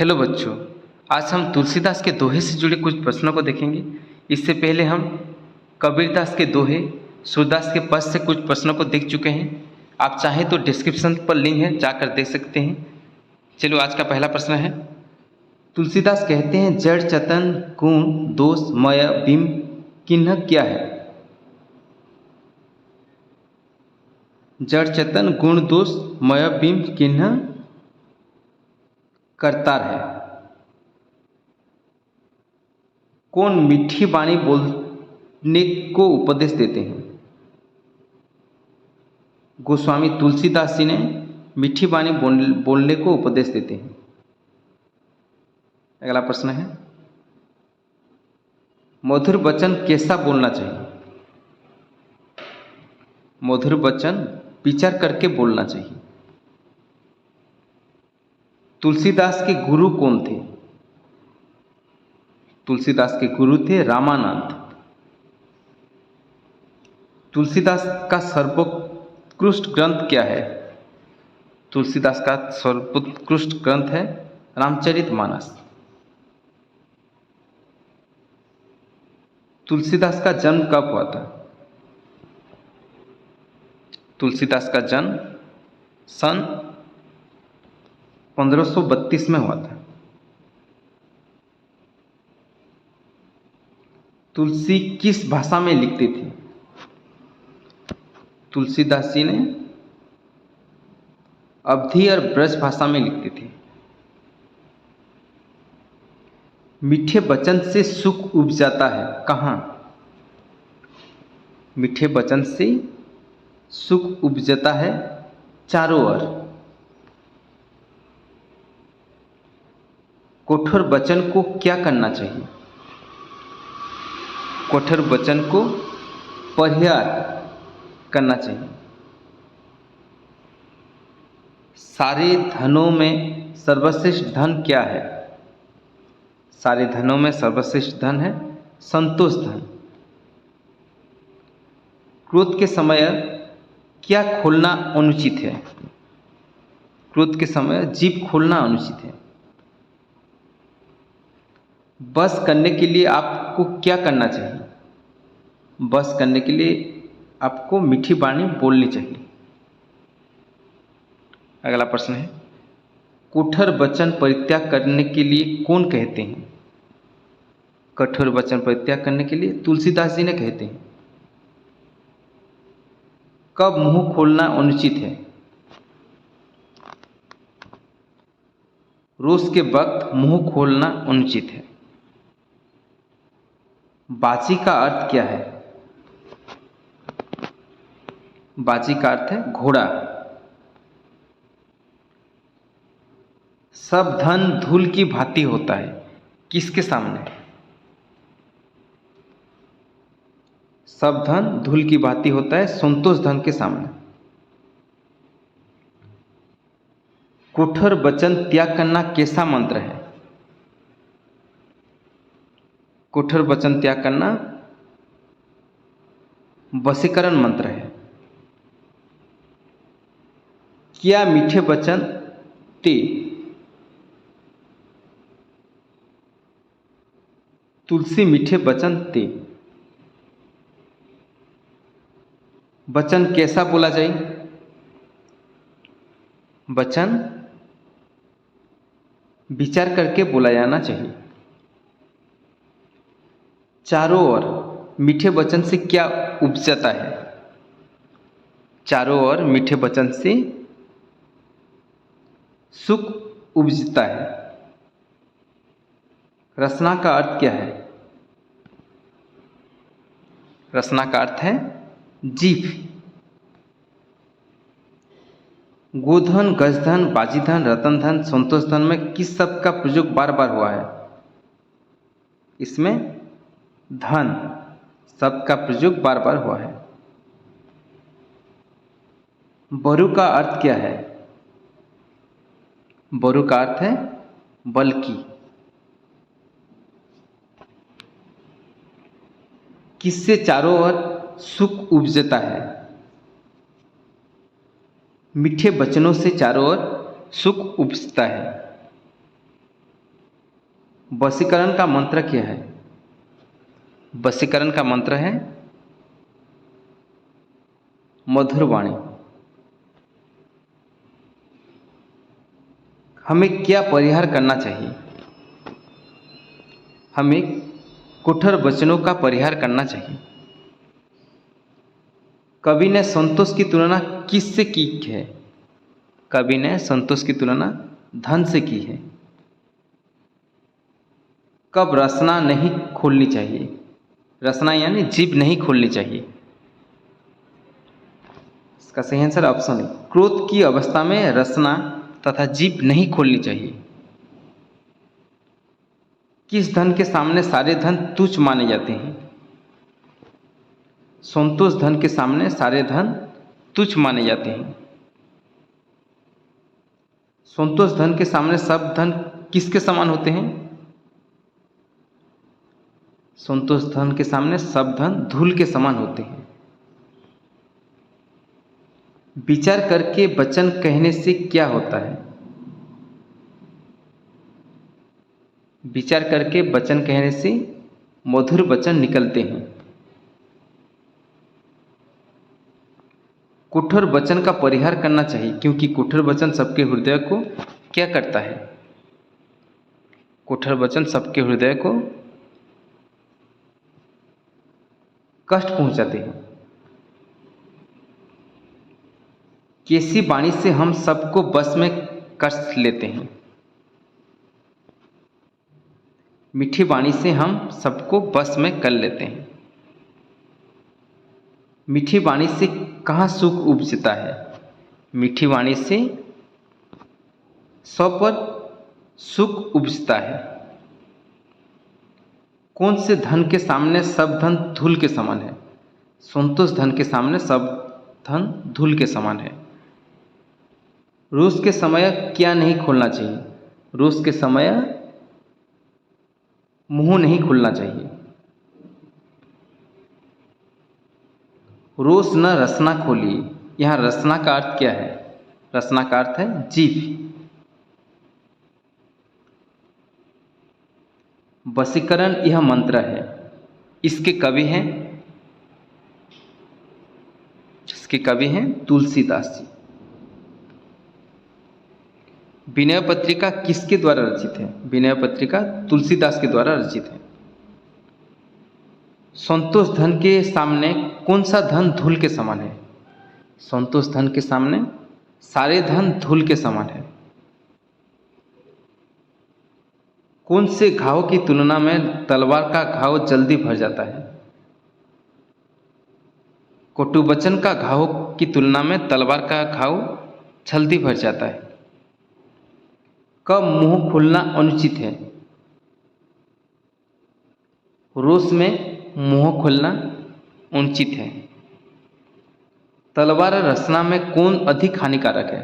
Hello बच्चों, आज हम तुलसीदास के दोहे से जुड़े कुछ प्रश्नों को देखेंगे। इससे पहले हम कबीरदास के दोहे, सूरदास के पद से कुछ प्रश्नों को देख चुके हैं। आप चाहें तो डिस्क्रिप्शन पर लिंक है, जाकर देख सकते हैं। चलो, आज का पहला प्रश्न है। तुलसीदास कहते हैं जड़ चतन गुण दोष मय बिंब किन्ह क्या है? जड़ चतन गुण दोष मय बिंब किन्ह करतार है। कौन मीठी वाणी बोलने को उपदेश देते हैं? गोस्वामी तुलसीदास जी ने मीठी वाणी बोलने को उपदेश देते हैं। अगला प्रश्न है, मधुर वचन कैसा बोलना चाहिए? मधुर वचन विचार करके बोलना चाहिए। तुलसीदास के गुरु कौन थे? तुलसीदास के गुरु थे रामानंद। तुलसीदास का सर्वोत्कृष्ट ग्रंथ क्या है? तुलसीदास का सर्वोत्कृष्ट ग्रंथ है रामचरितमानस। तुलसीदास का जन्म कब हुआ था? तुलसीदास का जन्म सन 1532 में हुआ था। तुलसी किस भाषा में लिखते थे? तुलसीदास जी ने अवधी और ब्रज भाषा में लिखते थे। मीठे वचन से सुख उपजाता है, कहाँ? मीठे वचन से सुख उपजता है चारों ओर। कठोर वचन को क्या करना चाहिए? कठोर वचन को परिहार करना चाहिए। सारे धनों में सर्वश्रेष्ठ धन क्या है? सारे धनों में सर्वश्रेष्ठ धन है संतोष धन। क्रोध के समय क्या खोलना अनुचित है? क्रोध के समय जीभ खोलना अनुचित है। बस करने के लिए आपको क्या करना चाहिए? बस करने के लिए आपको मीठी वाणी बोलनी चाहिए। अगला प्रश्न है, कठोर वचन परित्याग करने के लिए कौन कहते हैं? कठोर वचन परित्याग करने के लिए तुलसीदास जी ने कहते हैं। कब मुंह खोलना अनुचित है? रोज के वक्त मुंह खोलना अनुचित है। बाजी का अर्थ क्या है? बाजी का अर्थ है घोड़ा। सब धन धूल की भांति होता है, किसके सामने? सब धन धूल की भांति होता है संतोष धन के सामने। कठोर वचन त्याग करना कैसा मंत्र है? कठोर वचन त्याग करना वशीकरण मंत्र है। क्या मीठे वचन ते? तुलसी मीठे वचन ते। वचन कैसा बोला जाए? वचन विचार करके बोला जाना चाहिए। चारों ओर मीठे वचन से क्या उपजता है? चारों ओर मीठे वचन से सुख उपजता है। रसना का अर्थ क्या है? रसना का अर्थ है जीभ। गोधन, गजधन, बाजीधन, रतनधन, संतोष धन में किस शब्द का प्रयोग बार बार हुआ है? इसमें धन शब्द का प्रयोग बार बार हुआ है। बरु का अर्थ क्या है? बरु का अर्थ है बल्कि। किससे चारों ओर सुख उपजता है? मीठे वचनों से चारों ओर सुख उपजता है। वशीकरण का मंत्र क्या है? वशीकरण का मंत्र है मधुर वाणी। हमें क्या परिहार करना चाहिए? हमें कुठर वचनों का परिहार करना चाहिए। कवि ने संतोष की तुलना किससे की है? कवि ने संतोष की तुलना धन से की है। कब रसना नहीं खोलनी चाहिए? रसना यानी जीभ नहीं खोलनी चाहिए। इसका सही आंसर ऑप्शन है, क्रोध की अवस्था में रसना तथा जीभ नहीं खोलनी चाहिए। किस धन के सामने सारे धन तुच्छ माने जाते हैं? संतोष धन के सामने सारे धन तुच्छ माने जाते हैं। संतोष धन के सामने सब धन किसके समान होते हैं? संतोष धन के सामने सब धन धूल के समान होते हैं। विचार करके वचन कहने से क्या होता है? विचार करके वचन कहने से मधुर वचन निकलते हैं। कुठर वचन का परिहार करना चाहिए, क्योंकि कुठर वचन सबके हृदय को क्या करता है? कुठर वचन सबके हृदय को कष्ट पहुंचाते हैं। कैसी वाणी से हम सबको बस में कर लेते हैं? मीठी वाणी से हम सबको बस में कर लेते हैं। मीठी वाणी से कहाँ सुख उपजता है? मीठी वाणी से सौ पर सुख उपजता है। कौन से धन के सामने सब धन धूल के समान है? संतोष धन के सामने सब धन धूल के समान है। रोज के समय क्या नहीं खोलना चाहिए? रोज के समय मुंह नहीं खोलना चाहिए। रोज न रसना खोलिए। यहाँ रसना का अर्थ क्या है? रसना का अर्थ है जीभ। वशीकरण यह मंत्र है। इसके कवि हैं तुलसीदास जी। विनय पत्रिका किसके द्वारा रचित है? विनय पत्रिका तुलसीदास के द्वारा रचित है। संतोष धन के सामने कौन सा धन धूल के समान है? संतोष धन के सामने सारे धन धूल के समान है। कौन से घाव की तुलना में तलवार का घाव जल्दी भर जाता है? कटुवचन का घाव की तुलना में तलवार का घाव जल्दी भर जाता है। कब मुंह खोलना अनुचित है? रोष में मुंह खोलना अनुचित है। तलवार रसना में कौन अधिक हानिकारक है?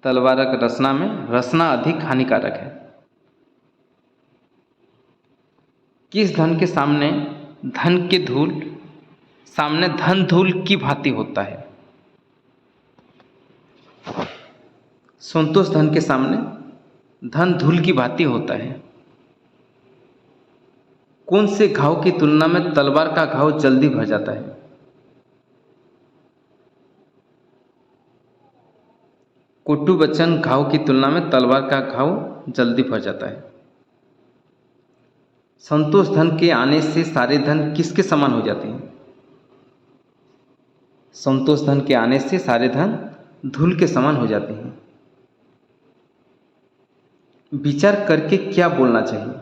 तलवार रसना में रसना अधिक हानिकारक है। किस धन के सामने धन धूल की भांति होता है? संतोष धन के सामने धन धूल की भांति होता है। कौन से घाव की तुलना में तलवार का घाव जल्दी भर जाता है? कटु वचन घाव की तुलना में तलवार का घाव जल्दी भर जाता है। संतोष धन के आने से सारे धन किसके समान हो जाते हैं? संतोष धन के आने से सारे धन धूल के समान हो जाते हैं। विचार करके क्या बोलना चाहिए?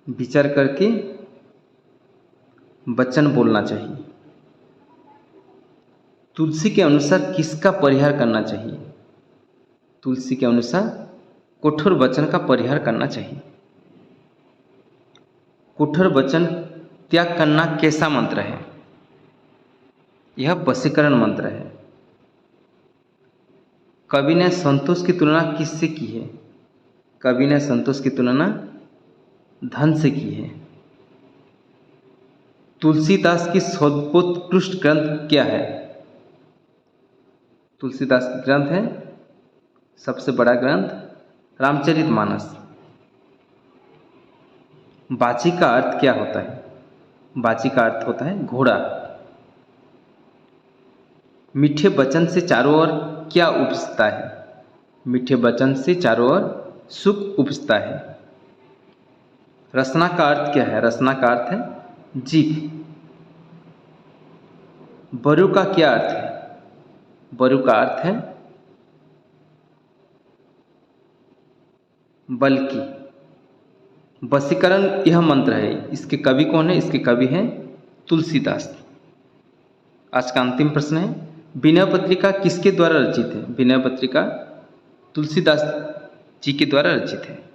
विचार करके वचन बोलना चाहिए। तुलसी के अनुसार किसका परिहार करना चाहिए? तुलसी के अनुसार कठोर वचन का परिहार करना चाहिए। कठोर वचन त्याग करना कैसा मंत्र है? यह वशीकरण मंत्र है। कवि ने संतोष की तुलना किससे की है? कवि ने संतोष की तुलना धन से की है। तुलसीदास की सर्वोत्कृष्ट ग्रंथ क्या है? तुलसीदास की ग्रंथ है सबसे बड़ा ग्रंथ रामचरितमानस। बाची का अर्थ क्या होता है? बाची का अर्थ होता है घोड़ा। मीठे वचन से चारों ओर क्या उपजता है? मीठे वचन से चारों ओर सुख उपजता है। रसना का अर्थ क्या है? रसना का अर्थ है जीभ। बरु का क्या अर्थ है? बरु का अर्थ है बल्कि। वशीकरण यह मंत्र है, इसके कवि कौन है? इसके कवि हैं तुलसीदास। आज का अंतिम प्रश्न है, विनय पत्रिका किसके द्वारा रचित है? विनय पत्रिका तुलसीदास जी के द्वारा रचित है।